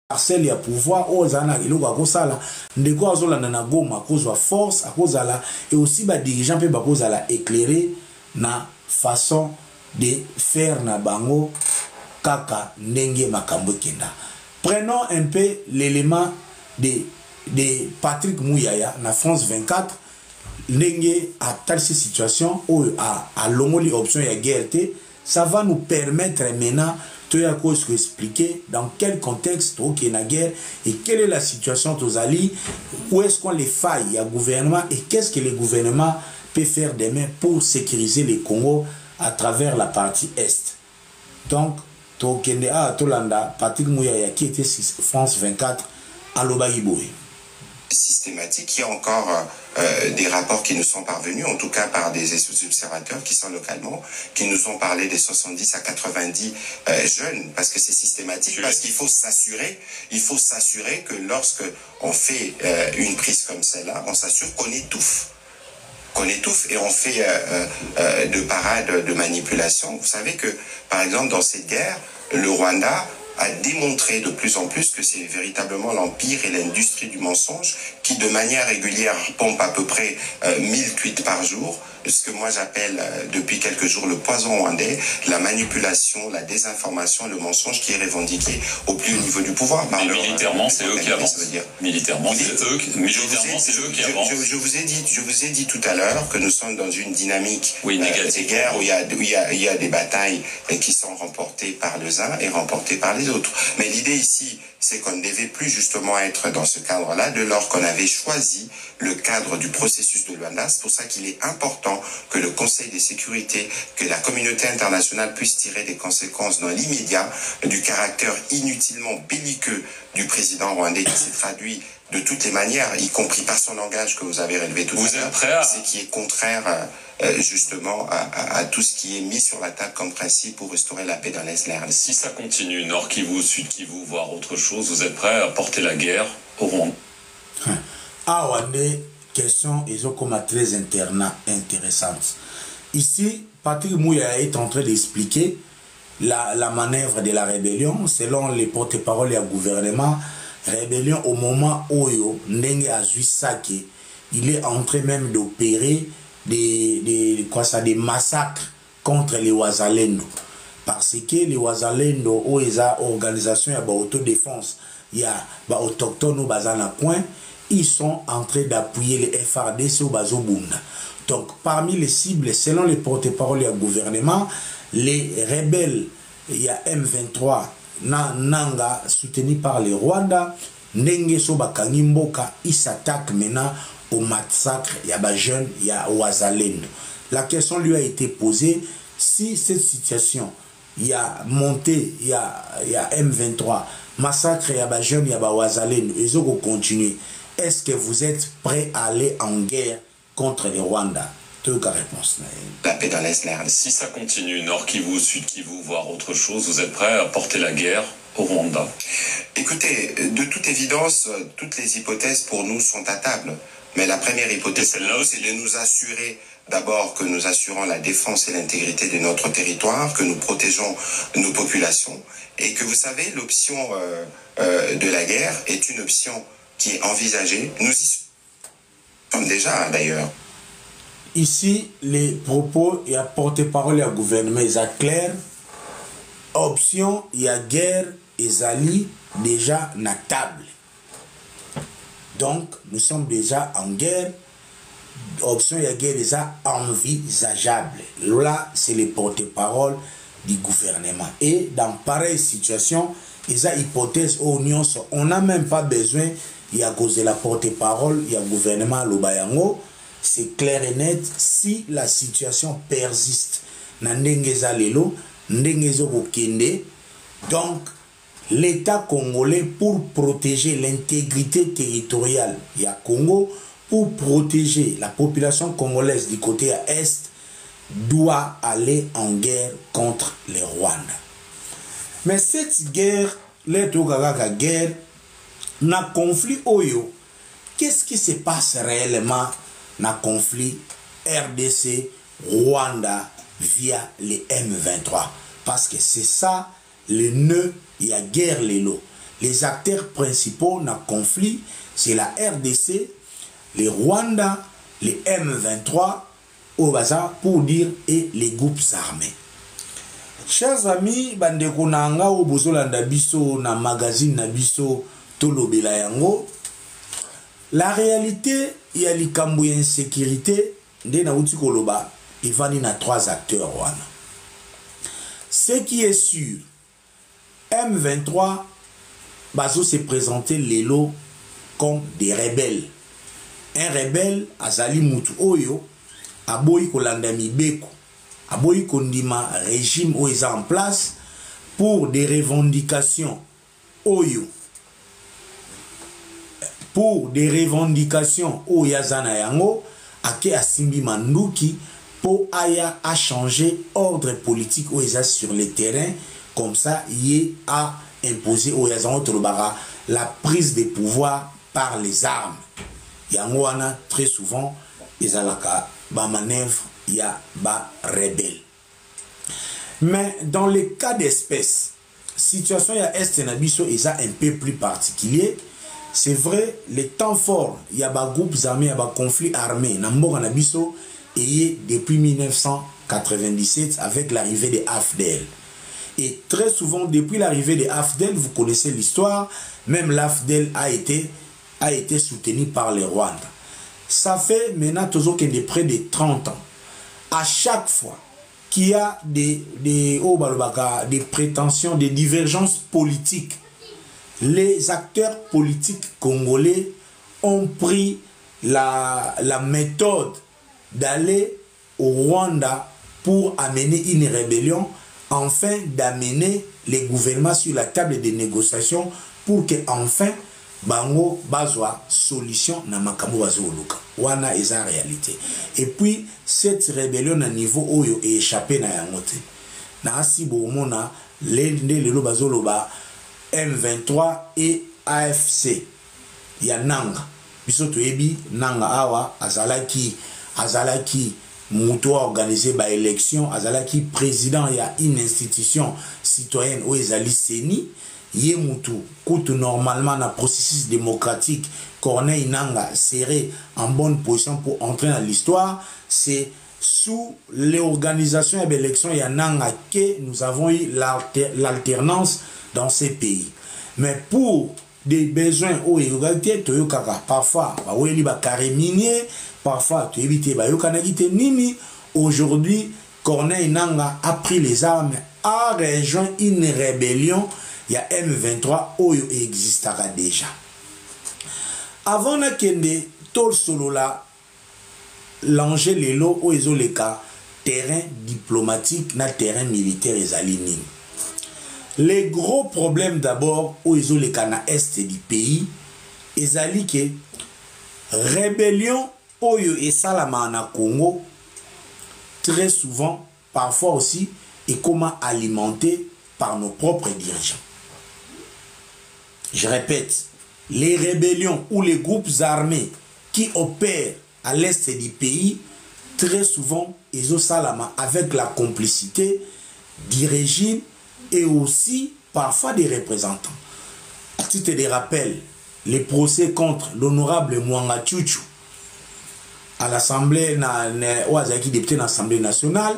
parcelle ya pouvoir ozana iloko akosala ndeko azolanda na Goma akozwa force akozala et aussi ba dirigeant pe bakozala éclairé na façon de faire na bango kaka ndenge makambo kenda. Prenons un peu l'élément de Patrick Mouyaya na France 24 ndenge à telle situation où à l'omoli option ya GRT, ça va nous permettre maintenant de expliquer dans quel contexte il y a la guerre et quelle est la situation Tozali, où est-ce qu'on les faille au gouvernement et qu'est-ce que le gouvernement peut faire demain pour sécuriser le Congo à travers la partie Est. Donc, Tolanda, Patrick Mouyaya qui était France 24 à l'Obaïboui. Systématique. Il y a encore des rapports qui nous sont parvenus, en tout cas par des observateurs qui sont localement, qui nous ont parlé des 70 à 90 jeunes, parce que c'est systématique, parce qu'il faut s'assurer que lorsque on fait une prise comme celle-là, on s'assure qu'on étouffe. Et on fait de parades de manipulation. Vous savez que, par exemple, dans cette guerre, le Rwanda a démontré de plus en plus que c'est véritablement l'empire et l'industrie du mensonge qui, de manière régulière, pompe à peu près 1000 tweets par jour, ce que moi j'appelle depuis quelques jours le poison rwandais, la manipulation, la désinformation, le mensonge qui est revendiqué au plus haut niveau du pouvoir. Mais militairement, c'est eux qui avancent. Militairement, c'est eux qui avancent. Je vous ai dit tout à l'heure que nous sommes dans une dynamique des guerres où il y a des batailles qui sont remportées par les uns et remportées par les autres. Mais l'idée ici, c'est qu'on ne devait plus justement être dans ce cadre-là, de lors qu'on avait choisi le cadre du processus de Luanda. C'est pour ça qu'il est important que le Conseil de sécurité, que la communauté internationale puisse tirer des conséquences dans l'immédiat du caractère inutilement belliqueux du président rwandais qui s'est traduit de toutes les manières, y compris par son langage que vous avez relevé tout à l'heure, c'est qui est contraire justement à tout ce qui est mis sur la table comme principe pour restaurer la paix dans l'Est. Si ça continue, Nord Kivu, Sud Kivu, voire autre chose, vous êtes prêts à porter la guerre au Rwanda? Ah, ouais, question, ils ont comme très intéressante. Ici, Patrick Mouyaya est en train d'expliquer la manœuvre de la rébellion selon les porte-paroles du gouvernement. Rébellion au moment où Ndenge Azuisake, il est en train même d'opérer des massacres contre les Wazalendo. Parce que les Wazalendo, où ils ont organisation, il y a autodéfense, il y a autochtones au Bazana Point, ils sont en train d'appuyer les FRDC au Bazobunda. Donc, parmi les cibles, selon les porte-paroles du gouvernement, les rebelles, il y a M23, Nanga, soutenu par les Rwanda, Ndenge Sobakangi Mboka, ils s'attaquent maintenant au massacre, il y a des jeunes, il y a Wazalendo. La question lui a été posée, si cette situation, il y a monté, il y a M23, massacre, il y a des jeunes, il y a Wazalendo, ils ont continué. Est-ce que vous êtes prêts à aller en guerre contre les Rwandais? Réponse. La paix dans l'Est. Si ça continue, Nord Kivu, Sud Kivu, voire autre chose, vous êtes prêts à porter la guerre au Rwanda? Écoutez, de toute évidence, toutes les hypothèses pour nous sont à table. Mais la première hypothèse, c'est de nous assurer d'abord que nous assurons la défense et l'intégrité de notre territoire, que nous protégeons nos populations, et que vous savez, l'option de la guerre est une option qui est envisagée. Nous y sommes déjà d'ailleurs. Ici, les propos, il y a porte-parole, il y a gouvernement, il y a clair. Option, il y a guerre, ils allient déjà na table. Donc, nous sommes déjà en guerre. Option, il y a guerre déjà envisageable. Là, c'est les porte-parole du gouvernement. Et dans pareille situation, il y a hypothèse aux unions. On n'a même pas besoin, il y a cause de la porte-parole, il y a gouvernement, l'Obayango. C'est clair et net, si la situation persiste, donc l'État congolais, pour protéger l'intégrité territoriale du Congo, pour protéger la population congolaise du côté est, doit aller en guerre contre les Rwandais. Mais cette guerre, guerre, n'a conflit oyo, qu'est-ce qui se passe réellement dans le conflit RDC, Rwanda via les M23? Parce que c'est ça le nœud, il y a guerre les lots. les acteurs principaux dans le conflit, c'est la RDC, les Rwanda, les M23, au bazar pour dire, et les groupes armés. Chers amis, bandeko nanga ou bozolanda biso na magazine na biso tolobela yango. La réalité, il y a likambo ya insécurité, nde na uti koloba, il va na 3 acteurs wana. Ce qui est sûr, M23 bazo se présenter lelo comme des rebelles. Un rebelle azali mutu oyo aboyi kolanda mibeko, aboyi kondima régime oyo eza en place pour des revendications oyo. Pour des revendications oyo yazana yango ake asimbi manduki pour aya a changer ordre politique oyo eza sur le terrain, comme ça y a imposé oyo yazango tolobara la prise de pouvoir par les armes. Yango wana très souvent ezalaka ba manœuvre ya ba rebelle. Mais dans le cas d'espèce, situation ya est na biso eza un peu plus particulier. C'est vrai, les temps forts, il y a des groupes armés, il y a des conflits armés. Namboka na biso et depuis 1997 avec l'arrivée des AFDEL. Et très souvent, depuis l'arrivée des AFDEL, vous connaissez l'histoire, même l'AFDEL a été soutenu par les Rwandais. Ça fait maintenant toujours qu'il y a près de 30 ans. À chaque fois qu'il y a des prétentions, des divergences politiques, les acteurs politiques congolais ont pris la méthode d'aller au Rwanda pour amener une rébellion, afin d'amener les gouvernements sur la table de négociation pour que enfin bango bazwa solution na makambo bazoluka. Wana eza réalité. Et puis cette rébellion à niveau oyo est échappé na yangote. Na asi bomona lelo bazoloba M23 et AFC. Ya nanga. Biso toyebi nanga awa azalaki muto a organisé ba élection, azalaki président ya une institution citoyenne ou ezali seni. Ye mutu kutu normalement na processus démocratique Corneille Nanga serait en bonne position pour entrer dans l'histoire. C'est sous l'organisation de l'élection ya Nanga que nous avons eu l'alternance dans ces pays. Mais pour des besoins au égalité, parfois carré minier, parfois nini. Aujourd'hui, Corneille Nanga a pris les armes, a rejoint une rébellion. Il y a M23 oyo existera déjà. Avant na kende tol solo la l'enjeu lelo o ezoleka terrain diplomatique na terrain militaire ezali nini. Les gros problèmes d'abord o ezoleka na est du pays ezali ke rébellion oyo esalama na Congo très souvent parfois aussi et comment alimenter par nos propres dirigeants. Je répète, les rébellions ou les groupes armés qui opèrent à l'est du pays, très souvent, ils ont salama avec la complicité du régime et aussi parfois des représentants. À titre de rappel, les procès contre l'honorable Mwanga Tchouchou à l'Assemblée, qui député dans l'Assemblée nationale,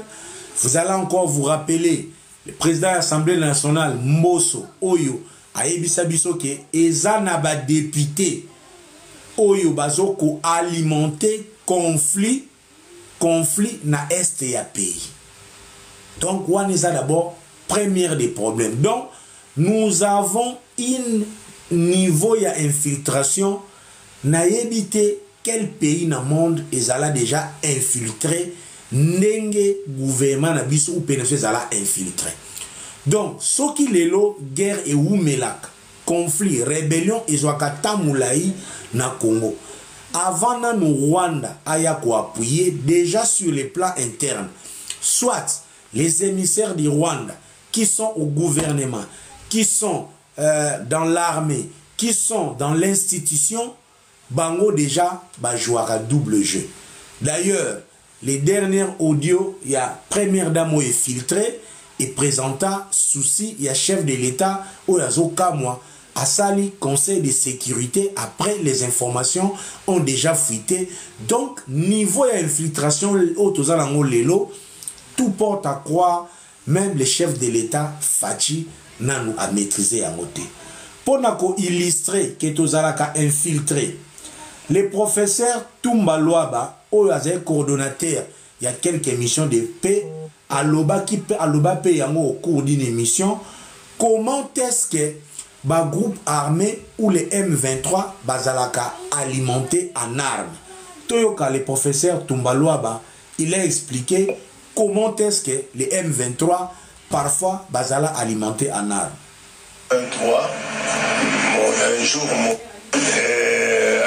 vous allez encore vous rappeler le président de l'Assemblée nationale, Mbosso Oyo, a ebisa biso ke ezana ba député oyo bazoko alimenter conflit na est ya pays. Donc on est d'abord premier des problèmes. Donc nous avons un niveau ya infiltration na yebité quel pays na monde ezala déjà infiltré ndenge gouvernement na biso ou pénéfice ezala infiltré. Donc, ce qui est là, guerre et oumelak, conflit, rébellion, et Zwakata Moulaï na Congo. Avant na nous Rwanda, aya ko appuyer déjà sur les plans internes. Soit les émissaires du Rwanda qui sont au gouvernement, qui sont dans l'armée, qui sont dans l'institution, bango déjà ba jouer à double jeu. D'ailleurs, les derniers audios, il y a première dame filtrée. Et présentant souci, il y a chef de l'État, Oyazo Kamwa, à Sali, Conseil de sécurité, après les informations ont déjà fuité. Donc, niveau d'infiltration, tout porte à croire, même le chef de l'État, Fachi, n'a nous à maîtriser à côté. Pour nous illustrer que Tozalaka infiltré, le professeur Toumba Loaba, coordonnateur, il y a quelques missions de paix, à l'Oba paix au cours d'une émission, comment est-ce que le groupe armé ou les M23 bazalaka alimenté en armes. Toyoka, le professeur Toumba Loaba, il a expliqué comment est-ce que les M23 parfois bazala alimenté en armes. 23, un jour,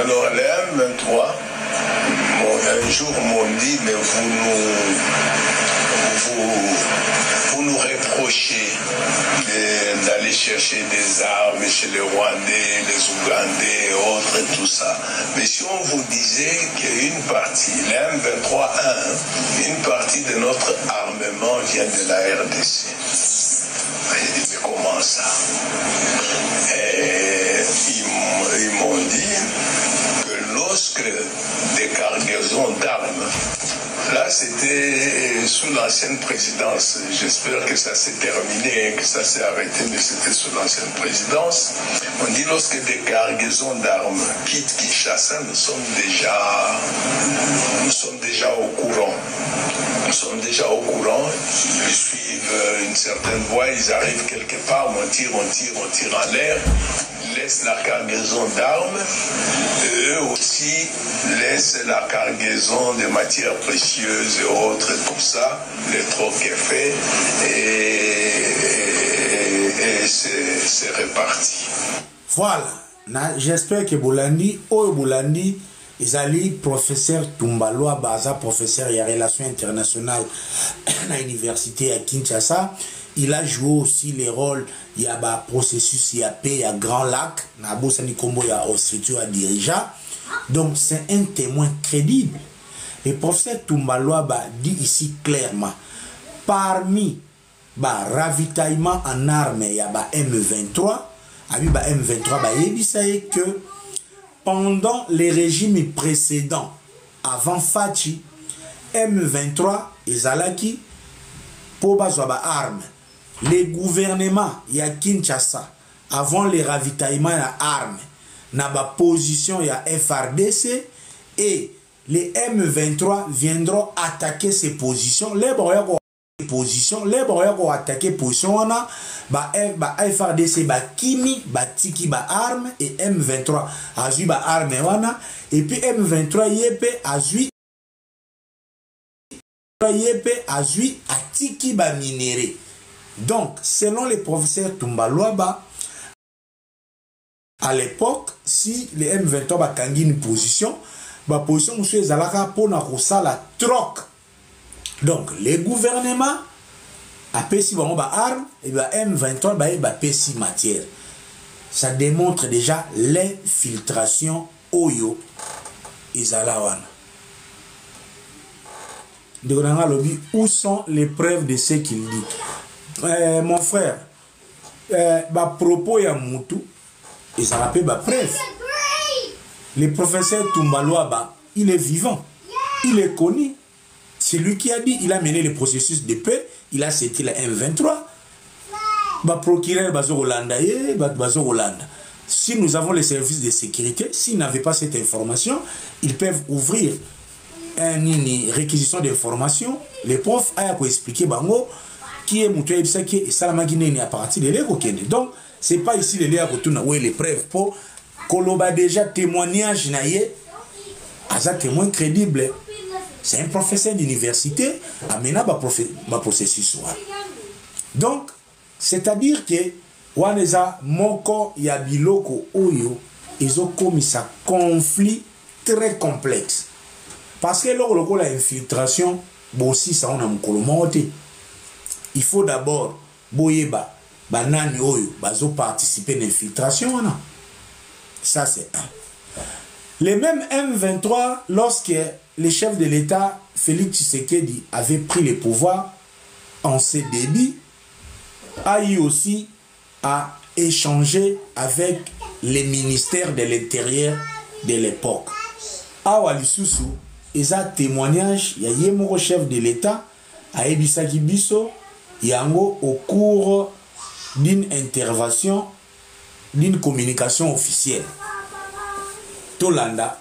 alors les M23, un jour m'ont dit, mais vous nous reprochez d'aller chercher des armes chez les Rwandais, les Ougandais et autres et tout ça. Mais si on vous disait qu'une partie, les M23, une partie de notre armement vient de la RDC. J'ai dit, mais comment ça? Et ils m'ont dit que lorsque des cargaisons d'armes, là c'était sous l'ancienne présidence, j'espère que ça s'est terminé, que ça s'est arrêté, mais c'était sous l'ancienne présidence, on dit lorsque des cargaisons d'armes quittent Kinshasa, nous sommes déjà au courant. Nous sommes déjà au courant, ils suivent une certaine voie, ils arrivent quelque part, on tire en l'air, ils laissent la cargaison d'armes, eux aussi laissent la cargaison de matières précieuses et autres, et tout ça, le troc est fait, et c'est reparti. Voilà, j'espère que Boulandi, ils allaient professeur Toumbaloa Baza, professeur de relations internationales à l'université à Kinshasa. Il a joué aussi les rôles, il y a un processus, il y a paix, il y a Grand Lac, il y a Bossani Kombo, il y a structure à diriger. Donc c'est un témoin crédible. Le professeur Toumbaloa dit ici clairement, parmi le ravitaillement en armes, il y a M23, M23, que pendant les régimes précédents, avant Fachi, M23 et Zalaki, pour bazwa armes, les gouvernements ya Kinshasa, avant les ravitaillements à armes, na ba position ya FRDC, et les M23 viendront attaquer ces positions. Les positions, les vont attaquer position wana, ba FRDC ba kimi ba tiki ba arme et M23 azui ba arme wana, et puis M23 yepe azui a tiki ba minéré. Donc selon les professeurs Toumbaloa, à l'époque, si les M23 ba kangi une position, ba position monsieur ezalaka pona kosala troc. Donc, les gouvernements, à Pessi armes, et M23 ba Pessi matière. Ça démontre déjà l'infiltration Oyo et Zalawan. Où sont les preuves de ce qu'il dit? Mon frère, propos ya Moutou, et ça rappelle preuve. Le professeur Toumbaloa, il est vivant, il est connu. C'est lui qui a dit, il a mené le processus de paix, il a cité la M23. Procureur Bazo Rolanda. Si nous avons les services de sécurité, s'ils n'avaient pas cette information, ils peuvent ouvrir une réquisition d'information. Les profs ont expliqué Bango qui est Moutou Ebsaki et Salamaguine à partir de l'Ekokende. Donc, ce n'est pas ici les les preuves pour Koloba déjà témoignage naïe, à témoin crédible. C'est un professeur d'université, amena ba processus. Donc, c'est-à-dire que Waneza Moko Yabiloko Oyo, ils ont commis un conflit très complexe. Parce que lorsque la infiltration, aussi ça on a mokolomote. Il faut d'abord boyeba banani oyo bazo participer à l'infiltration. Ça c'est un. Les mêmes M23, lorsque le chef de l'État, Félix Tshisekedi, avait pris le pouvoir en ses débuts, a eu aussi à échanger avec les ministères de l'Intérieur de l'époque. Awa lisusu, eza témoignage, ya yemoko chef de l'État, a ebisaki biso, yango au cours d'une intervention, d'une communication officielle. Tolanda,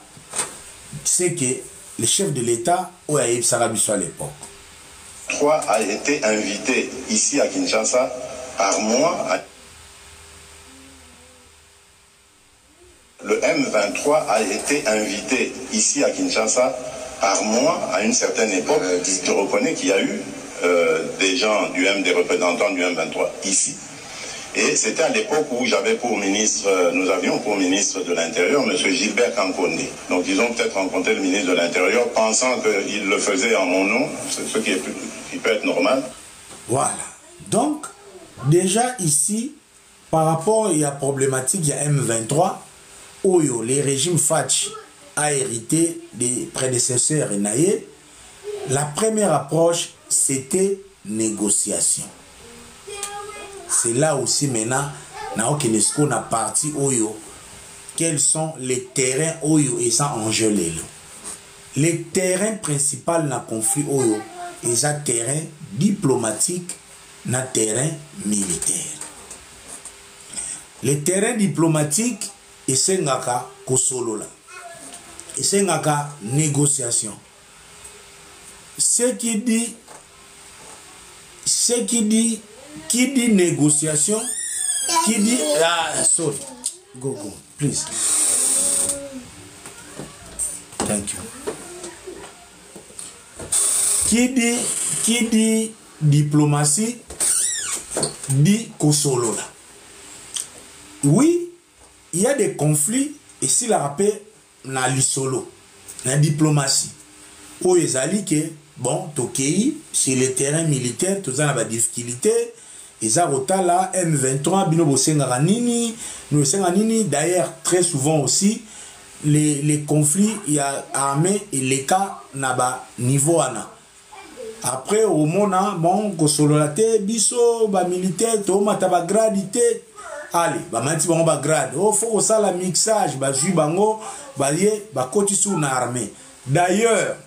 c'est que le chef de l'État, a ebisaka biso à l'époque. 3 a été invité ici à Kinshasa par moi. Le M23 a été invité ici à Kinshasa par moi à une certaine époque. Je reconnais qu'il y a eu des représentants du M23 ici. Et c'était à l'époque où j'avais pour ministre, nous avions pour ministre de l'Intérieur M. Gilbert Kankonde. Donc ils ont peut-être rencontré le ministre de l'Intérieur pensant qu'il le faisait en mon nom, ce qui peut être normal. Voilà. Donc, déjà ici, par rapport à la problématique, il y a M23, où les régimes Fachi a hérité des prédécesseurs Naye. La première approche, c'était négociation. C'est là aussi maintenant, on a parti Oyo. Quels sont les terrains Oyo et ça en gelé. Les terrains principaux dans le conflit Oyo, et ça terrain diplomatique, na terrain militaire. Les terrains diplomatiques, et c'est ngaka kosolola. Et c'est ngaka négociation. Ce qui dit négociation, qui dit sorry, go, please. Thank you. Qui dit diplomatie, dit kosolola. Oui, il y a des conflits, et si la rappelle, na l'isolo, na diplomatie. Où ils allaient que, bon, Tokei, sur le terrain militaire, tout ça, la difficulté, ils ont là, M23, Binobo Sengaranini, nous Sengaranini, d'ailleurs, très souvent aussi, les conflits, il y a armée et les cas, n'a niveau ana. Après, au monde, bon, Kosololate, Biso, militaire, Toma, Tabagradité, allez, manti bango ba grade. Oh, faut ça la mixage, ba jui bango, ba lié, ba koti sous une armée. D'ailleurs,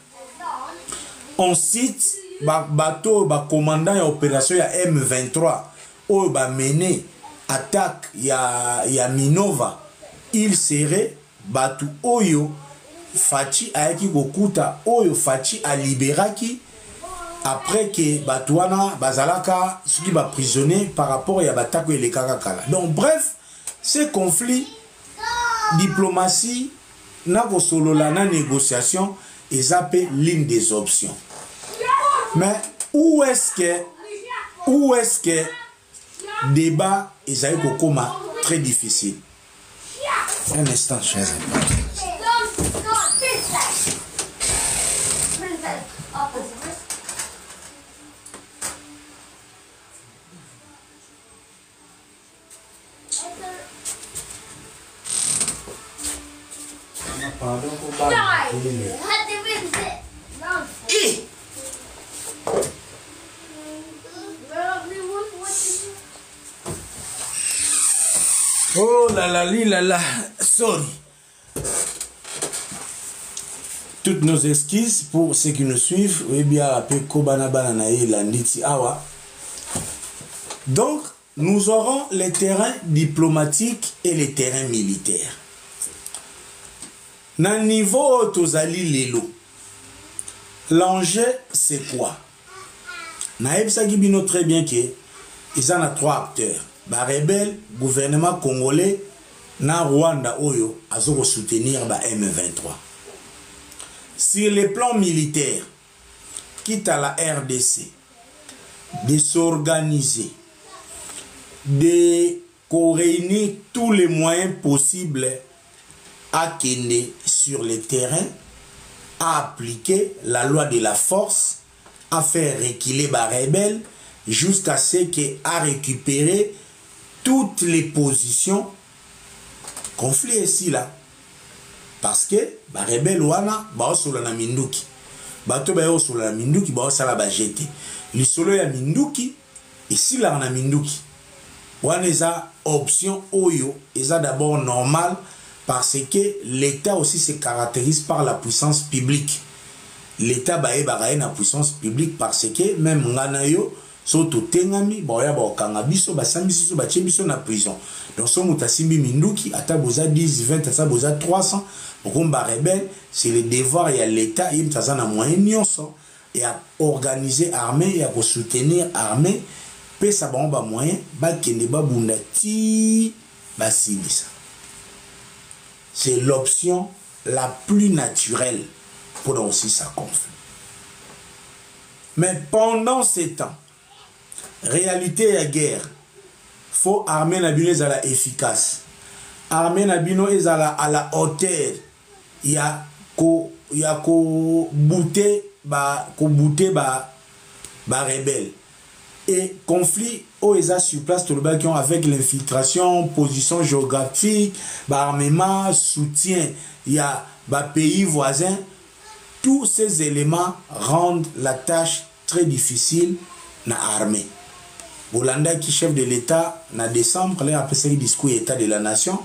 on cite ba bateau, ba commandant ya opération ya M23, oh ba mené attaque ya Minova. Il serait batu oyo Fachi aeki gokuta oyo Fachi a libéraki. Après que Batouana, Bazalaka, ceux qui va prisonnier par rapport à Batako et les Kakakala. Donc, bref, ces conflits, diplomatie, n'a solo la négociation, ils appellent l'une des options. Mais où est-ce que débat, ils ont eu comme très difficile? Un instant, chers amis. Pardon pour oh là là, sorry. Toutes nos excuses pour ceux qui nous suivent. Oui, bien, après Kobana Bananae, Landiti Awa. Donc, nous aurons les terrains diplomatiques et les terrains militaires. Dans le niveau Tozali Lelo, l'enjeu c'est quoi? Naïb Sagibino très bien que ils en ont 3 acteurs. Barebel, gouvernement congolais, na Rwanda Oyo, azoko soutenir ba M23. Sur les plans militaires, quitte à la RDC, de s'organiser, de réunir tous les moyens possibles à Kende sur le terrain, à appliquer la loi de la force, à faire reculer les rebelles jusqu'à ce qu'à récupérer toutes les positions conflit ici là. Parce que les rebelles wana ba solo na minduki. Bato ba solo na minduki ba sala ba jeté. Les solo ya minduki ici là na minduki. wana eza option oyo eza d'abord normal parce que l'État aussi se caractérise par la puissance publique. L'État bayebaka ye na puissance publique parce que même ngana yo so totengami boya bakanga biso basambisi biso batie biso na prison. Donc so muta simbi minduki ata boza 10 20 ata boza 300 okomba rebelle, c'est le devoir ya l'État yim taza na moyen nyonso et à organiser armée et à soutenir armée pe sa ba moyen ba kende ba bunda ti basilisa. C'est l'option la plus naturelle pour aussi ça conflit. Mais pendant ces temps, réalité la guerre, faut armer nabino ezala efficace. Armer nabino ezala à la hauteur. Il y a ko bouter ba rebelle. Et conflit au ESA sur place tout le bas qui ont avec l'infiltration, position géographique, armement, soutien, il y a pays voisins. Tous ces éléments rendent la tâche très difficile na armée. Bolanda qui chef de l'État en décembre, là après ce discours État de la nation,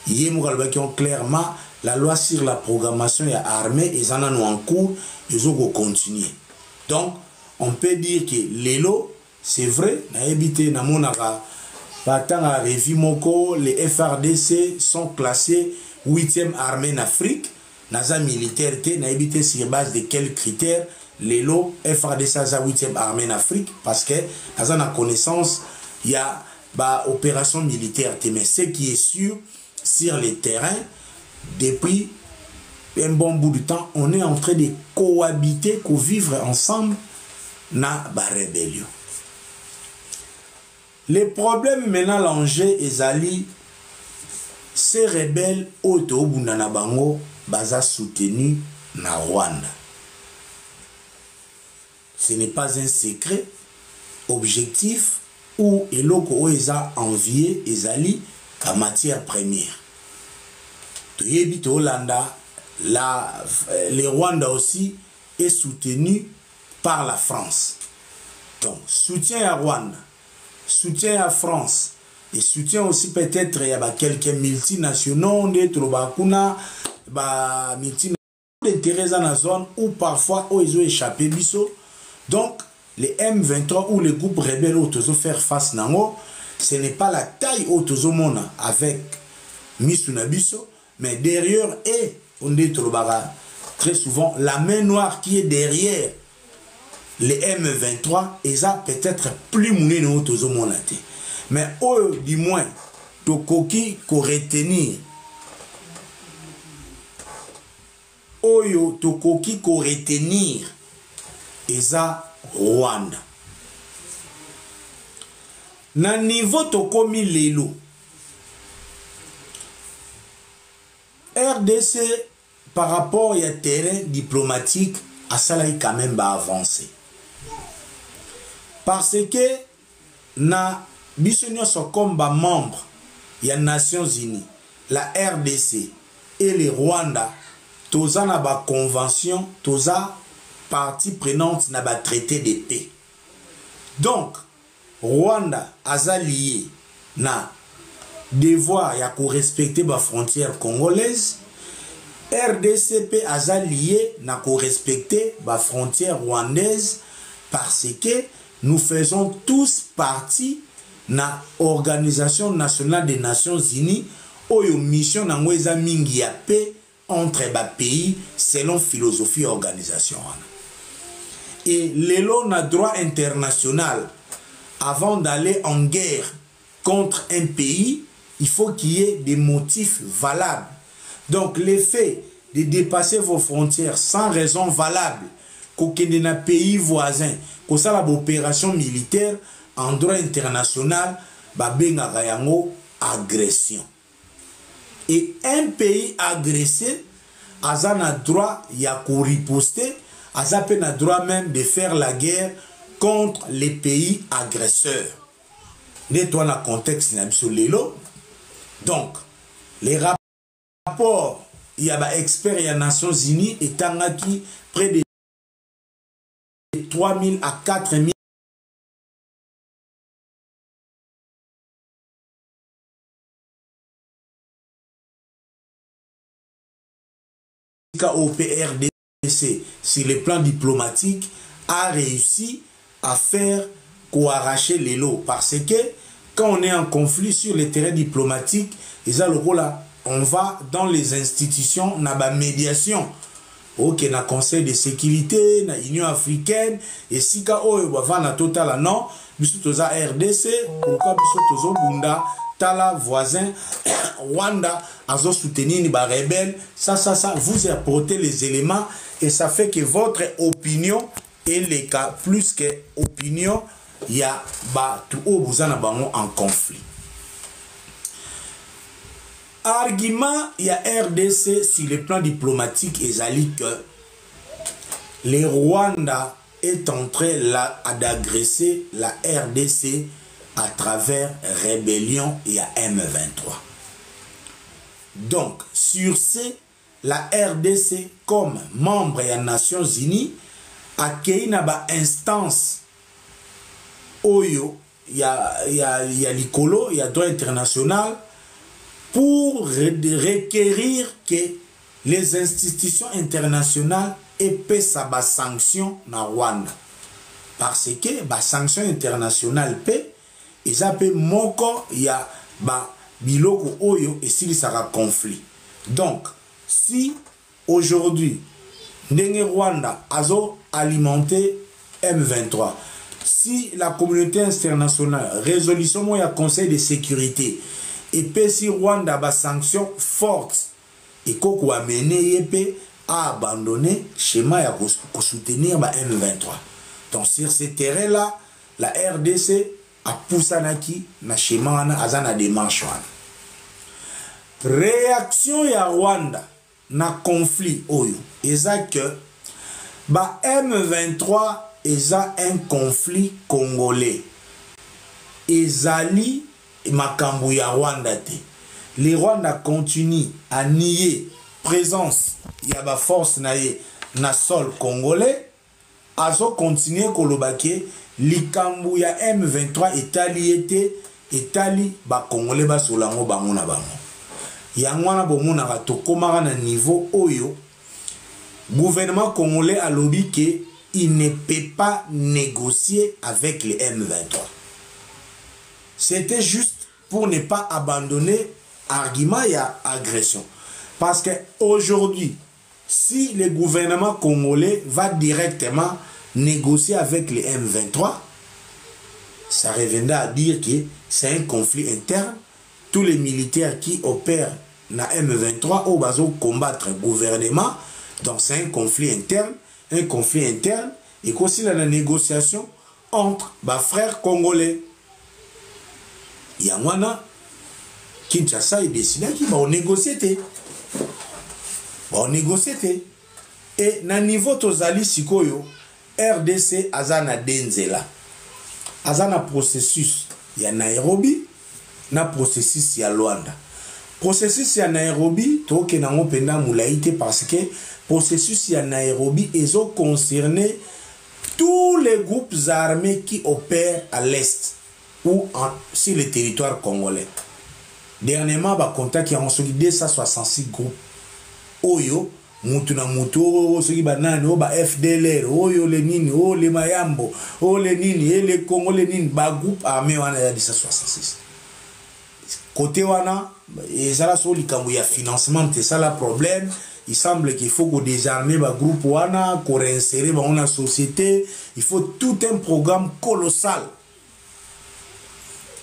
il y a qui ont clairement la loi sur la programmation et armée ils en ont en cours, ils ont continué. Donc on peut dire que l'élo c'est vrai, na évité na monaka batanga revi moko les FRDC sont classés 8e armée en Afrique, naza militaire na évité sur base de quels critères l'élo FRDC a 8e armée en Afrique parce que naza na connaissance il y a opération militaire mais ce qui est sûr sur le terrain depuis un bon bout de temps on est en train de cohabiter, co-vivre ensemble na rébellion. Les problèmes maintenant l'enjeu ezali ces rebelles auto bundana bango baza soutenu na Rwanda. Ce n'est pas un secret objectif ou eloko oeza envié ezali la matière première. Toyebi to Hollanda le Rwanda aussi est soutenu par la France. Donc soutien à Rwanda, soutien à France et soutien aussi peut-être il y a quelques multinationaux d'autres bakuna multinationaux d'intérêt dans la zone où parfois ils ont échappé biso. Donc les M23 ou les groupes rebelles autozo faire face nango, ce n'est pas la taille autozo mona avec Misuna biso, mais derrière et on dit très souvent la main noire qui est derrière les M23 et ça peut-être plus mouné no autozo monate. Mais eux du moins tokoki ko retenir oyo tokoki ko retenir eza Rwanda. Na niveau tokomi lelo RDC par rapport à terrain diplomatique à ça là quand même va avancer parce que na bisonyo so comme membre ya Nations Unies la RDC et le Rwanda toza na ba convention toza partie prenante na ba traité de paix. Donc Rwanda aza lié na devoir ya ko respecter ba frontière congolaise, RDCP aza lié na ko respecter ba frontière rwandaise parce que nous faisons tous partie na Organisation nationale des Nations Unies oyo mission nango eza mingi ya paix entre ba pays selon philosophie organisation. Et l'élo na droit international avant d'aller en guerre contre un pays, il faut qu'il y ait des motifs valables. Donc l'effet de dépasser vos frontières sans raison valable, qu'aucun na pays voisin, que ça l'opération militaire en droit international, babenga yango agression. Et un pays agressé, a na droit ya ko riposter, a na droit même de faire la guerre contre les pays agresseurs. Nettoie le contexte lelo. Donc, les rapports, il y a des experts et des Nations Unies et tangaki près de 3000 à 4000 au PRDC, sur le plan diplomatique, a réussi à faire arracher les lots. Parce que quand on est en conflit sur le terrain diplomatique, on va dans les institutions, on a la médiation. Ok, na Conseil de sécurité, na Union africaine, et si ka va na total non, biso toza RDC, pourquoi biso tozo bunda, tala voisin, Rwanda, azo soutenir ni ba rebelle, ça, vous apportez les éléments et ça fait que votre opinion est les cas plus que opinion, il y a tout au bouzana bango en conflit. Argument, il y a RDC sur le plan diplomatique et zali que le Rwanda est en train d'agresser la RDC à travers rébellion et à M23. Donc, sur ce, la RDC, comme membre des Nations Unies, a créé une instance Oyo, il y a l'ICOLO, il y a droit international, pour requérir que les institutions internationales épaissent sa sanction na Rwanda. Parce que la sanction internationale paie, et ça peut moko il y a biloko oyo et s'il sera conflit. Donc, si aujourd'hui, Ndenge Rwanda a alimenté M23, si la communauté internationale, résolution du Conseil de sécurité, et puis si Rwanda a sanction forte, et qu'on a mené à abandonner le schéma pour soutenir M23. Donc sur ce terrain-là, la RDC a poussé na schéma na démarche. Réaction ya Rwanda na conflit oyo, c'est que M23 est un conflit congolais. Ezali makambo ya Rwanda te. Les Rwanda continuent à nier présence ya ba force na sol congolais. Azo continuer kolobake likambo ya M23 etali ba congolais ba solango bango na bango. Yangwana bomona ka tokomaka na niveau oyo gouvernement congolais a lobby que il ne peut pas négocier avec les M23. C'était juste pour ne pas abandonner argument et agression. Parce que aujourd'hui, si le gouvernement congolais va directement négocier avec les M23, ça reviendra à dire que c'est un conflit interne. Tous les militaires qui opèrent na M23 au bazo combattre le gouvernement, donc c'est un conflit interne, et qu'aussi la négociation entre les frères congolais. Yangwana Kinshasa est décidé qu'il va négocier. Et na niveau tozali sikoyo RDC azana denzela. Azana processus ya Nairobi na processus ya Luanda. Processus ya Nairobi toke na ngopenda mulaite parce que processus ya Nairobi ezo concerner tous les groupes armés qui opèrent à l'est ou sur le territoire congolais. Dernièrement, ba contact qui ont reçu 266 groupes. Oyo, mutuna muto, ceux qui banane, ba FDLR, oyo le nini, o le mayambo, o le nini, et le Congo le nini, ba groupe armé wana ya 266. Côté wana, et ça là sur likambo ya financement, c'est ça le problème. Il semble qu'il faut qu'on désarme ba groupe wana, qu'on réinsérer ba la société. Il faut tout un programme colossal.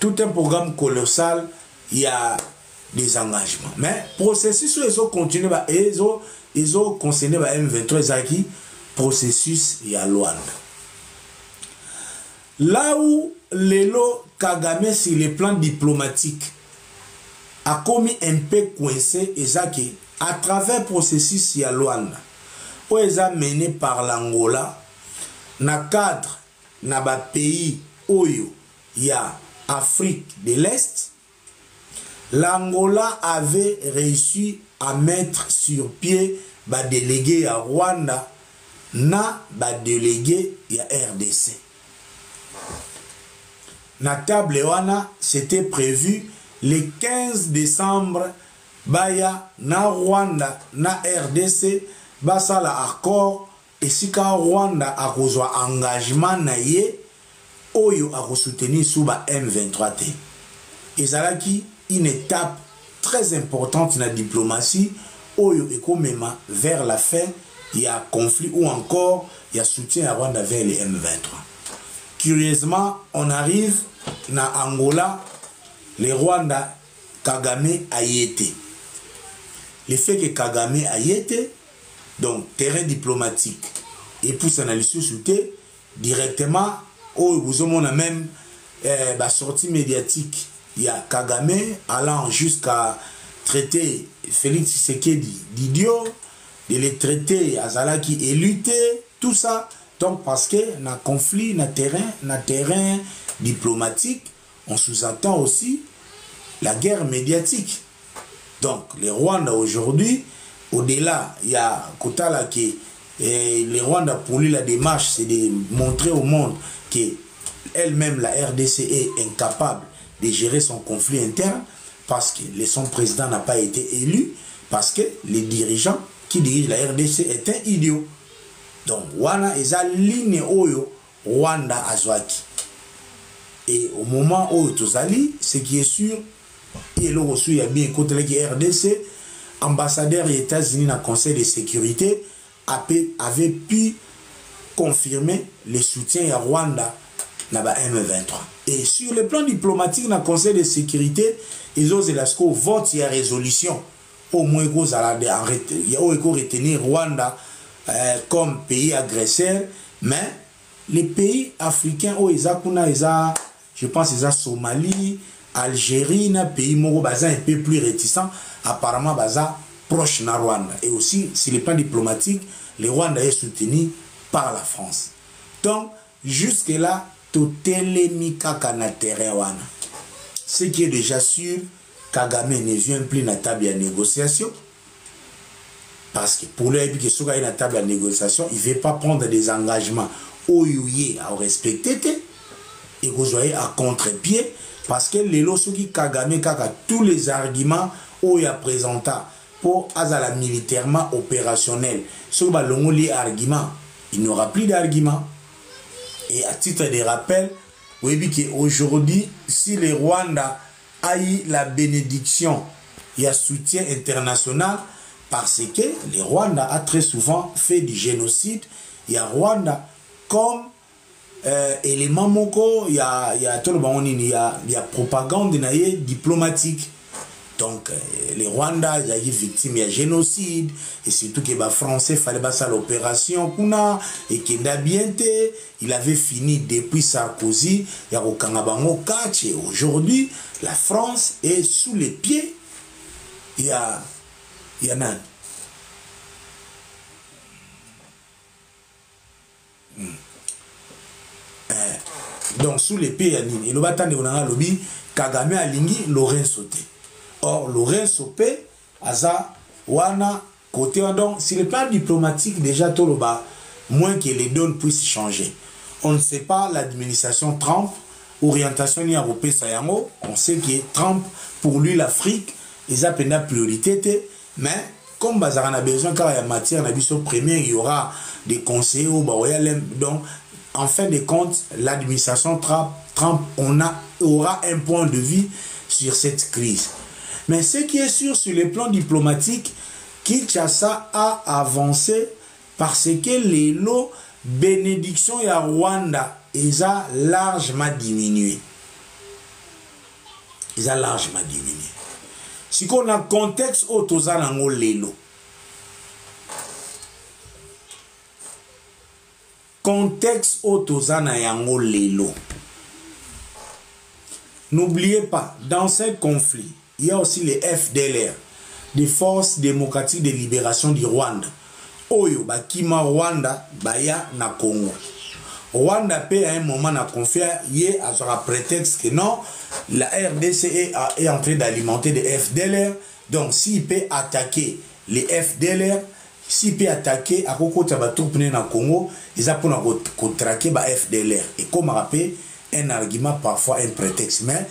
Tout un programme colossal, il y a des engagements. Mais processus, ils ont continué, ils ont concerné M23, qui processus, il y a Luanda. Là où Lelo Kagame, sur le plan diplomatique, a commis un peu coincé, et à travers le processus, il y a Luanda, où ils ont mené par l'Angola, dans le cadre, dans le pays, où il y a Afrique de l'Est, l'Angola avait réussi à mettre sur pied ba délégué à Rwanda na ba délégué à RDC. Na table wana, c'était prévu le 15 décembre baya na Rwanda na RDC basa la accord esika Rwanda akozwa engagement na ye oyo akosoutenir sous ba M23 te. Ezalaki une étape très importante na diplomatie oyo ekomema vers la fin il y a conflit ou encore il y a soutien à Rwanda vers les M23. Curieusement, on arrive na Angola, les Rwanda, Kagame a été. Le fait que Kagame a été, donc terrain diplomatique, et pour s'analyser souté directement, au vous a même sortie médiatique, il y a Kagame allant jusqu'à traiter Félix Tshisekedi d'idiot, de les traiter Azalaki et lutter, tout ça. Donc parce que dans le conflit, dans le terrain diplomatique, on sous-entend aussi la guerre médiatique. Donc les Rwandais aujourd'hui, au-delà, il y a Kotala qui les Rwandais pour lui la démarche, c'est de montrer au monde qu'elle-même, la RDC, est incapable de gérer son conflit interne parce que son président n'a pas été élu, parce que les dirigeants qui dirigent la RDC est un idiot. Donc, wana eza ligne oyo Rwanda azwaki. Et au moment où tozali, ce qui est sûr, et le reçu il y a bien côté la RDC, ambassadeur des États-Unis dans le Conseil de sécurité avait pu confirmer le soutien à Rwanda dans la M23. Et sur le plan diplomatique dans le Conseil de sécurité, ils ont vote il y a résolution. Au moins, il y a retenir Rwanda comme pays agresseur, mais les pays africains, je pense qu'ils ont Somalie, Algérie, pays un peu plus réticents, apparemment proche de Rwanda. Et aussi, sur le plan diplomatique, le Rwanda est soutenu par la France. Donc, jusque-là, tout est mis na terrain. Ce qui est déjà sûr, Kagame ne vient plus na table de négociation. Parce que pour lui, que si il y a une table de négociation, il ne veut pas prendre des engagements au yuye à respecter et vous voyez à contre-pied. Parce que les losuki Kagame kaka tous les arguments où il a présenté pour azala militairement opérationnel. Si vous avez les arguments, il n'y aura plus d'arguments. Et à titre de rappel, vous voyez qu'aujourd'hui, si les Rwanda a eu la bénédiction, il y a soutien international parce que les Rwanda a très souvent fait du génocide. Il y a Rwanda comme élément moko, il y a propagande diplomatique. Donc les Rwanda, il y a eu victime, il y a génocide, et surtout que les Français fallait passer l'opération Kuna, et qu'il il avait fini depuis Sarkozy, il y a au Kangabango 4, et aujourd'hui, la France est sous les pieds. Il y a un. Donc sous les pieds, il y a un lobby, Kagame a lingi, Laurent sauté. Or, Laurent Sopé, Aza, Wana, côté, donc, sur le plan diplomatique, déjà, Toloba, moins que les donnes puissent changer. On ne sait pas l'administration Trump, orientation ni Européen Sayango, on sait que Trump, pour lui, l'Afrique, ils ont une priorité, mais comme Bazar a besoin, car il y a matière, il y aura des conseillers, donc, en fin de compte, l'administration Trump aura un point de vue sur cette crise. Mais ce qui est sûr sur le plan diplomatique, Kinshasa a avancé parce que les lots bénédiction et à Rwanda, ils ont largement diminué. Ils ont largement diminué. Si on a un contexte où tous les lots. Contexte où tous les lots. N'oubliez pas, dans ce conflit, il y a aussi les FDLR, des Forces démocratiques de libération du Rwanda. Oyo, Bakima Rwanda, Baya na Congo. Rwanda paie à un moment na confiance, il a un prétexte que non, la RDC est en train d'alimenter des FDLR. Donc, s'il peut attaquer les FDLR, s'il peut attaquer à Koko Tabatou na Congo, ils ont pour traquer les FDLR. Et comme on rappelle, un argument, parfois un prétexte. Mais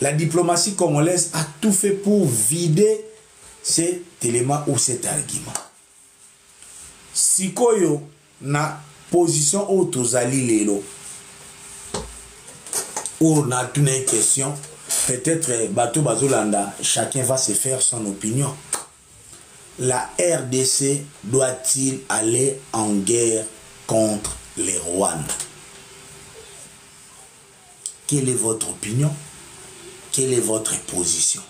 la diplomatie congolaise a tout fait pour vider cet élément ou cet argument. sikoyo na position où tozali lelo on a une question peut-être bateau bazolanda chacun va se faire son opinion. La RDC doit-il aller en guerre contre les Rwandais? Quelle est votre opinion? Quelle est votre position?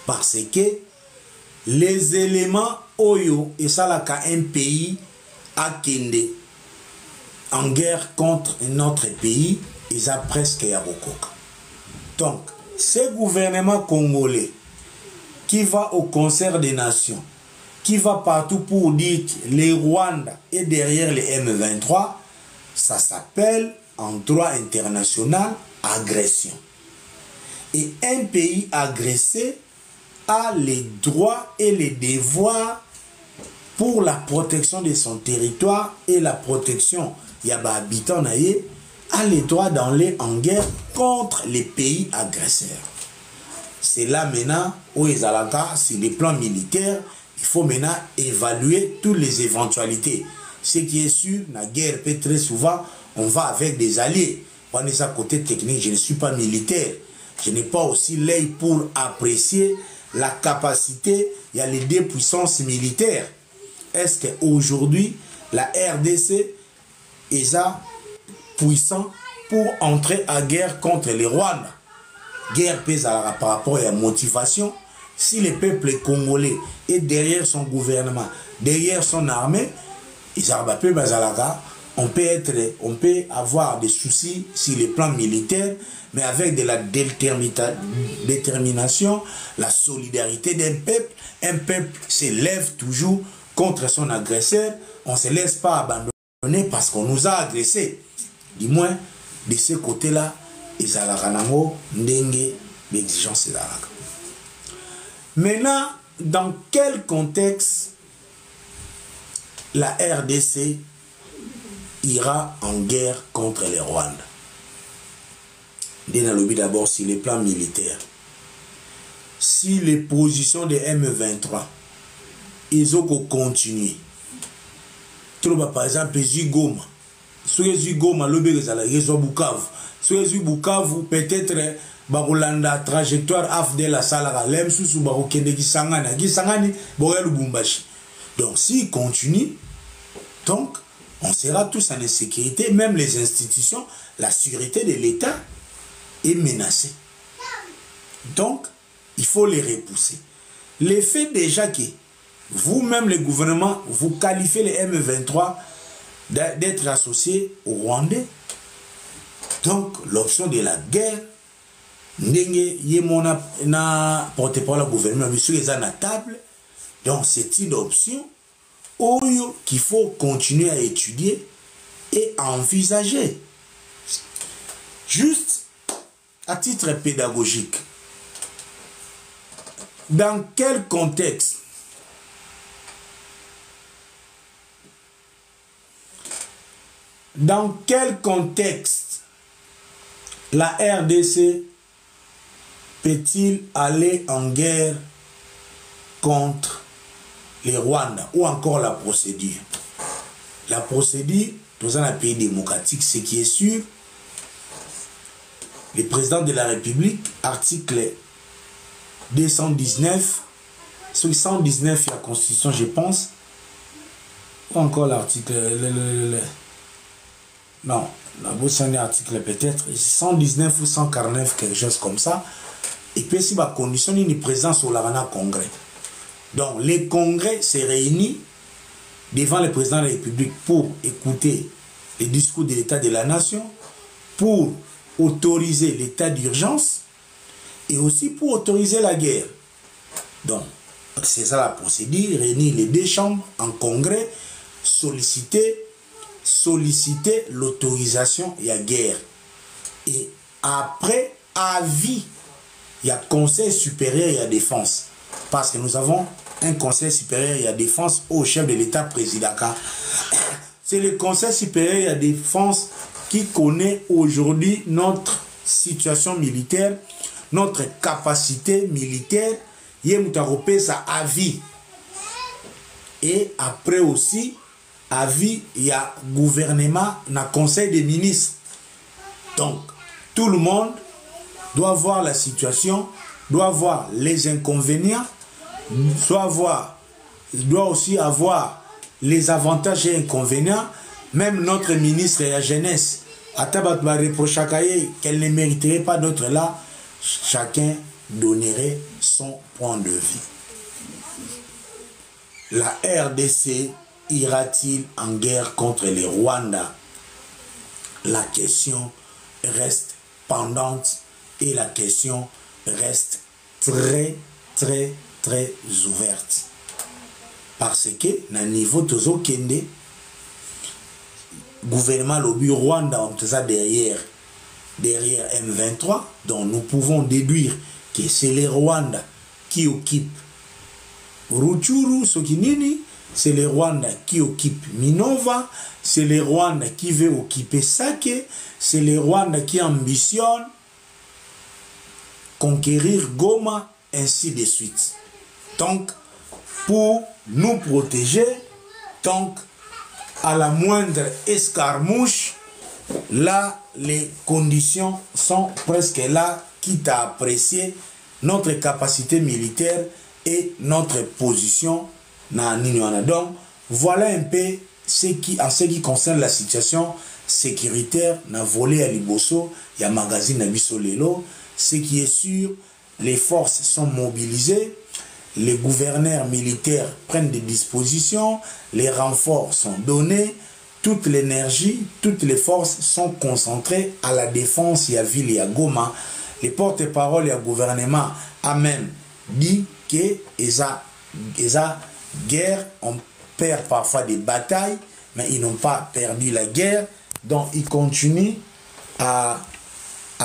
Parce que les éléments oyo et ça là un pays a kende en guerre contre notre pays, ils ont presque yabokoka. Donc, ce gouvernement congolais qui va au concert des nations, qui va partout pour dire que les Rwandais est derrière les M23, ça s'appelle en droit international agression. Et un pays agressé a les droits et les devoirs pour la protection de son territoire et la protection des habitants a les droits d'aller en guerre contre les pays agresseurs. C'est là maintenant où ils ont sur le plan militaire, il faut maintenant évaluer toutes les éventualités. Ce qui est sûr, la guerre peut très souvent, on va avec des alliés. On est à côté technique, je ne suis pas militaire. Je n'ai pas aussi l'œil pour apprécier la capacité, il y a les deux puissances militaires. Est-ce qu'aujourd'hui, la RDC est puissant pour entrer en guerre contre les Rwandais? Guerre pèse par rapport à la motivation. Si le peuple congolais est derrière son gouvernement, derrière son armée, on peut avoir des soucis sur le plan militaire, mais avec de la détermination, la solidarité d'un peuple, un peuple se lève toujours contre son agresseur. On ne se laisse pas abandonner parce qu'on nous a agressés. Du moins, de ce côté-là, ils ont des exigences. Maintenant, dans quel contexte la RDC ira en guerre contre les Rwandais? D'abord sur les plans militaires. Si les positions des M23, ils ont continué. Par exemple, Zigoma. Sur Zigoma, ils ont Bukavu. Sur Bukavu, peut-être Barolanda, trajectoire AFD la Salara, l'Em sous Barokende Gisangani, Gisangani, Borel Lubumbashi. Donc, s'ils continuent, donc, on sera tous en insécurité, même les institutions, la sécurité de l'État est menacée. Donc, il faut les repousser. Le fait déjà que vous-même, le gouvernement, vous qualifiez les M23 d'être associés aux Rwandais. Donc, l'option de la guerre, na porte-parole au gouvernement, monsieur les à la table. Donc, c'est une option qu'il faut continuer à étudier et à envisager. Juste à titre pédagogique. Dans quel contexte la RDC peut-il aller en guerre contre les Rwandais ou encore la procédure? La procédure, dans un pays démocratique, ce qui est sûr, le président de la République, article 219, sur 119 de la Constitution, je pense, ou encore l'article... Non, l'article peut-être 119 ou 149, quelque chose comme ça. Et puis, si ma condition est une présence au Congrès. Donc, les congrès se réunissent devant le président de la République pour écouter les discours de l'état de la nation, pour autoriser l'état d'urgence et aussi pour autoriser la guerre. Donc, c'est ça la procédure, réunir les deux chambres en congrès, solliciter l'autorisation de la guerre. Et après, avis, il y a Conseil supérieur et la défense. Parce que nous avons un Conseil supérieur et la défense au chef de l'État président. C'est le Conseil supérieur et la défense qui connaît aujourd'hui notre situation militaire, notre capacité militaire. Il y a sa avis. et après aussi avis il y a gouvernement na conseil des ministres. Donc tout le monde doit voir la situation, doit voir les inconvénients, doit aussi avoir les avantages et inconvénients. Même notre ministre de la jeunesse Atabat reproche qu'elle ne mériterait pas d'être là. Chacun donnerait son point de vue. La RDC ira-t-il en guerre contre les Rwandais? La question reste pendante et la question reste très ouverte. Parce que, na niveau tozo kende, gouvernement lobby Rwanda on ça derrière M23, donc nous pouvons déduire que c'est les Rwandais qui occupent Rutshuru, Sokinini, c'est les Rwandais qui occupent Minova, c'est les Rwandais qui veulent occuper Sake, c'est les Rwandais qui ambitionnent conquérir Goma, ainsi de suite. Donc, pour nous protéger, donc, à la moindre escarmouche, là, les conditions sont presque là, quitte à apprécier notre capacité militaire et notre position dans Niniwana. Donc, voilà un peu en ce qui concerne la situation sécuritaire dans volé à Liboso, il y a magazine Nabiso Lelo. Ce qui est sûr, les forces sont mobilisées, les gouverneurs militaires prennent des dispositions, les renforts sont donnés, toute l'énergie, toutes les forces sont concentrées à la défense. Il y a ville, il y a Goma. Les porte-parole et le gouvernement a même dit que les guerre, on perd parfois des batailles, mais ils n'ont pas perdu la guerre, donc ils continuent à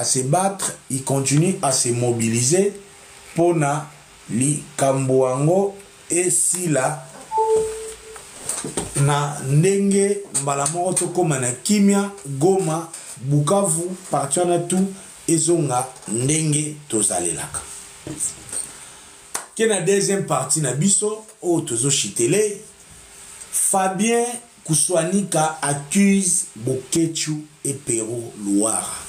se battre, ils continuent à se mobiliser pour na li Kamboango et si la na ndenge mbala moko tokoma na kimia Goma Bukavu partir na tout ezonga ndenge tozalelaka. Ke na deuxième partie na biso o tozo chitele Fabien Kouswanika accuse Bokechu et Perrault Loire.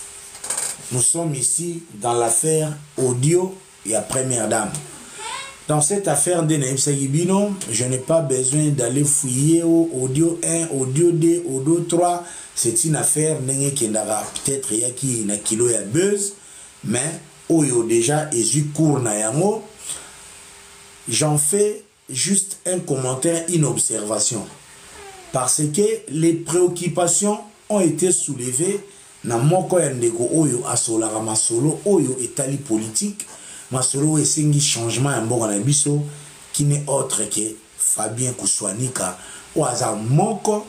Nous sommes ici dans l'affaire audio et à Première Dame. Dans cette affaire de Naïm Sagibino, je n'ai pas besoin d'aller fouiller au audio 1, audio 2, audio 3. C'est une affaire qui n'aura peut-être yaki na kilo ya buzz, mais oyo déjà ezu court na yango. J'en fais juste un commentaire, une observation. Parce que les préoccupations ont été soulevées na moko ya ndeko oyo asolara masolo oyo etali politique masolo esengi changement ya mboka na biso qui n'est autre que Fabien Kouswanika ou aza moko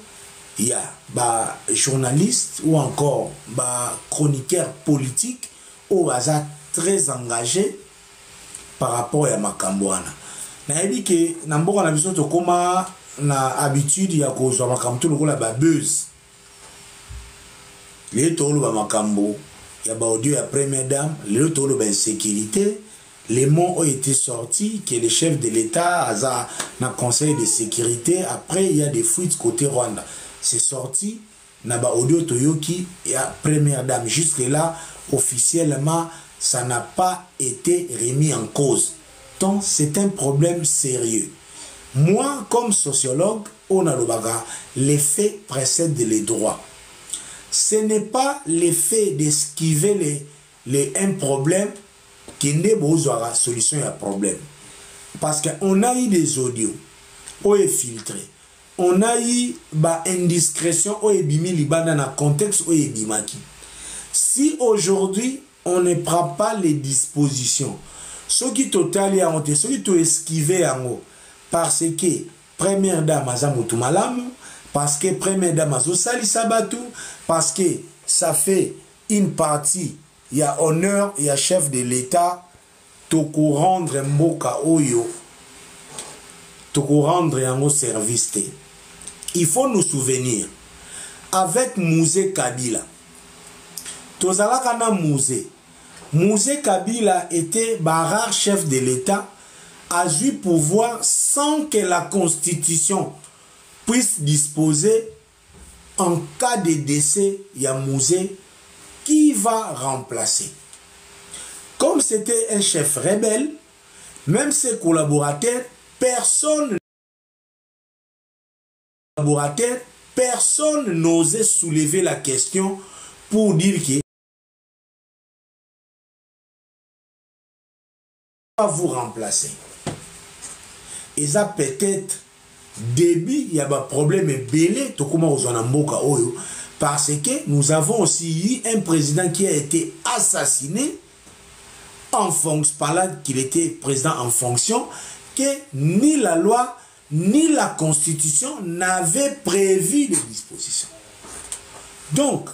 ya ba journaliste ou encore ba chroniqueur politique ou aza très engagé par rapport à makambo wana. Na yebi ke na mboka na biso tokoma na habitude ya kozwa makambo lokola ba buzz. Les tolo ba makambo ya ba audio ya Première Dame, les tolo ba insécurité, les mots ont été sortis que le chef de l'État a na conseil de sécurité. Après il y a des fuites côté Rwanda. C'est sorti na ba audio toyoki ya Première Dame. Jusque là officiellement ça n'a pas été remis en cause. Donc c'est un problème sérieux. Moi comme sociologue, on a le baga, les faits précèdent les droits. Ce n'est pas l'effet d'esquiver un problème qui n'est pas la solution à un problème. Parce qu'on a eu des audios, on est filtré. On a eu des indiscrétions, on est bimi dans un contexte, on est bimaki. Si aujourd'hui, on ne prend pas les dispositions, ce qui total a honte, ce qui to esquivé en haut, parce que Première Dame a zamutu malamu, parce que Première Dame a sali sabatu, parce que ça fait une partie, il y a honneur, il y a chef de l'État, toko rendre mboka oyo, toko rendre yango service te. Il faut nous souvenir, avec Mouzé Kabila, tozalaka na Mouzé Kabila était rare chef de l'État, a eu pouvoir sans que la Constitution puisse disposer en cas de décès Yamouzé qui va remplacer. Comme c'était un chef rebelle, même ses collaborateurs, personne n'osait soulever la question pour dire que va vous remplacer. Et ça peut-être début, il y a un problème belé, parce que nous avons aussi eu un président qui a été assassiné en fonction, par là qu'il était président en fonction, que ni la loi ni la Constitution n'avaient prévu de dispositions. Donc,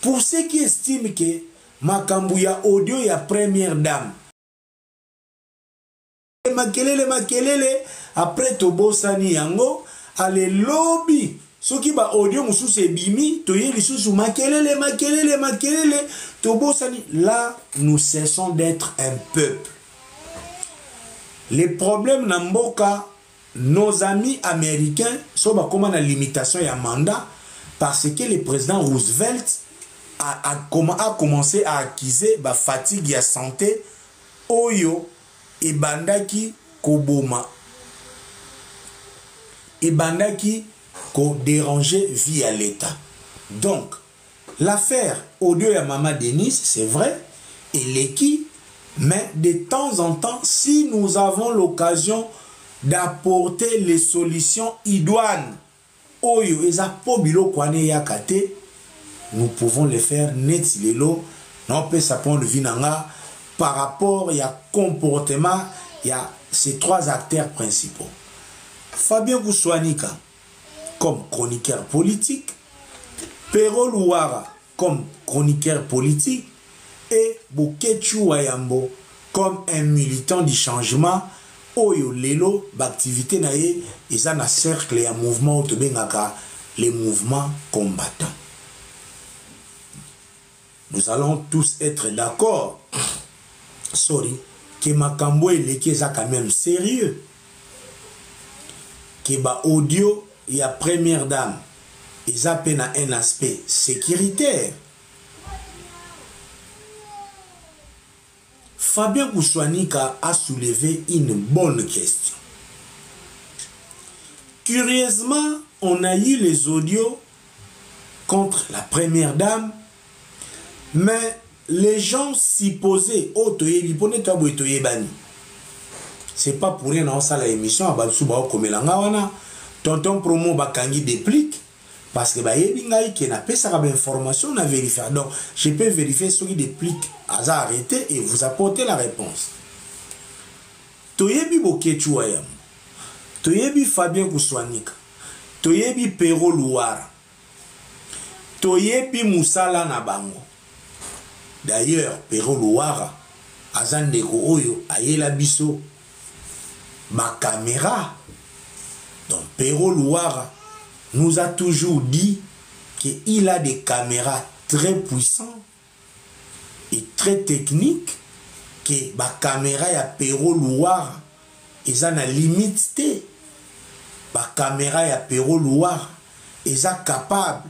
pour ceux qui estiment que Makambouya audio y a première dame, makelele après Tobosani Yango, allez lobby. Ce qui va audio moussou c'est bimi, toye lisusu makelele Tobosani. Là, nous cessons d'être un peuple. Les problèmes n'amboka, nos amis américains sont comme la limitation et un mandat parce que le président Roosevelt a commencé à acquiser la fatigue et la santé oyo et bandaki koboma et bandaki ko déranger via l'État. Donc l'affaire audio ya Mama Denise, c'est vrai, et l'équipe, mais de temps en temps, si nous avons l'occasion d'apporter les solutions idoines, oyo eza pobilo kwane yakate, nous pouvons le faire net lelo, non peut s'apprendre vinanga par rapport à comportement, il y a ces trois acteurs principaux. Fabien Goussouanika comme chroniqueur politique, Pero Louara comme chroniqueur politique et Bokechu Wayambo comme un militant du changement. Oyo lelo d'activité nae eza na cercle ya mouvement otobengaka les mouvements combattants. Nous allons tous être d'accord, que makambo eleki eza quand même sérieux, que ba audio ya première dame eza pe na un aspect sécuritaire. Fabien Goussouanika a soulevé une bonne question. Curieusement, on a eu les audios contre la première dame, mais les gens s'y posaient. Oh, c'est pas pour rien dans la émission, tonton promo bakangi déplique. Parce que qui n'a pas ça information à vérifier. Donc, je peux vérifier ce qui déplique à arrêter et vous apporter la réponse. Toyebi Bokechu Wayam, Toyebi Fabien Goussouanika, Toyebi Pero Louara, Toyebi Moussala Nabango. D'ailleurs, Pero Louara, Azandeko Oyo, Ayela Biso, ma caméra. Donc, Pero Louara nous a toujours dit qu'il a des caméras très puissantes et très techniques, que la caméra ya Pero Louara, ils ont la limite. La caméra ya Pero Louara, ils sont capables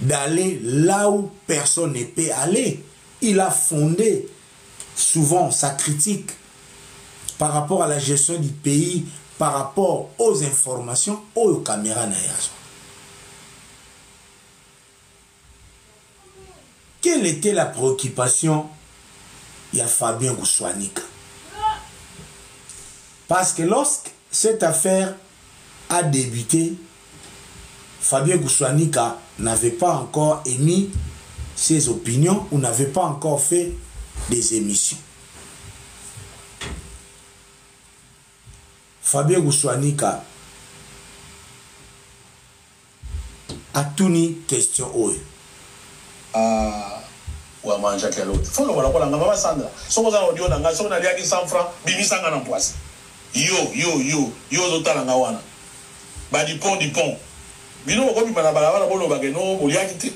d'aller là où personne ne peut aller. Il a fondé souvent sa critique par rapport à la gestion du pays, par rapport aux informations, aux caméras naïras. Quelle était la préoccupation de Fabien Goussouanika? Parce que lorsque cette affaire a débuté, Fabien Goussouanika n'avait pas encore émis ses opinions ou n'avait pas encore fait des émissions. Fabien Goussouanika a tuni question oyo. Ou à manger quel autre. Faut le voir la maman Sandra. So vous avez audio nanga, so na liaki 100 francs, bimi sanga na poisse. Yo zotala nga wana. Ba di pont. Bino ko bi bana bala bolo bageno, boliaki te.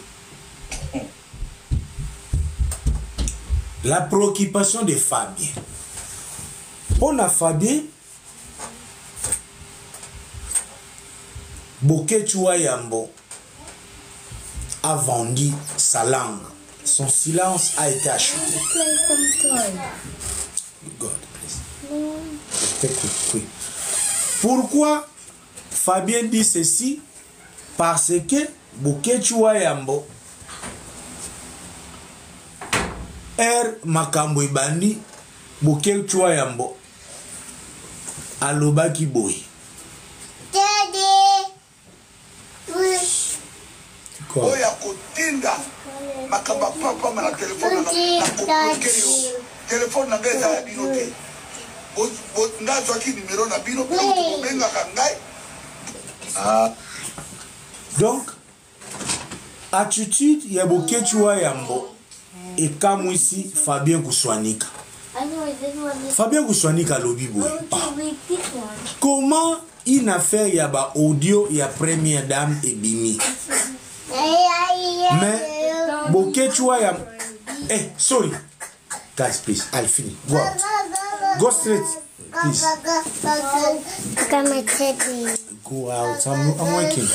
La préoccupation de Fabien. On a Fabien, Boketua Yambo a vendu sa langue. Son silence a été acheté. God, please. Pourquoi Fabien dit ceci? Parce que Boketua Yambo makambo ibandi Boketua Yambo aloba ki boy. Oya kotinda makamba papa na telefone na telefone na beza ya binote ndazo ki numero na bino ko benga kangai. Donc attitude ya Boketua Yambo et comme ici Fabien Kuswanika. Fabien Kuswanika lobi boy. Comment une affaire y a ba audio y a première dame et bimi. Mais Boketua Yambo. Sorry. Guys, please, I'll finish. Go out. Go straight, please. Go out. I'm working.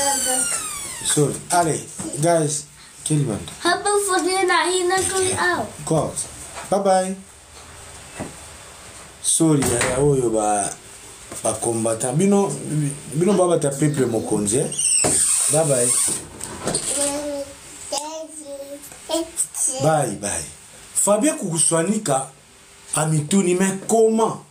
Sorry. Allez, guys, kill one. How about for dinner? He's not going out. Go out. Bye bye. Sorry, oyo ba combattant. Bino baba ta peuple mokonzi. Bye bye. Bye bye. Fabien Kuswanika a mituni, mais comment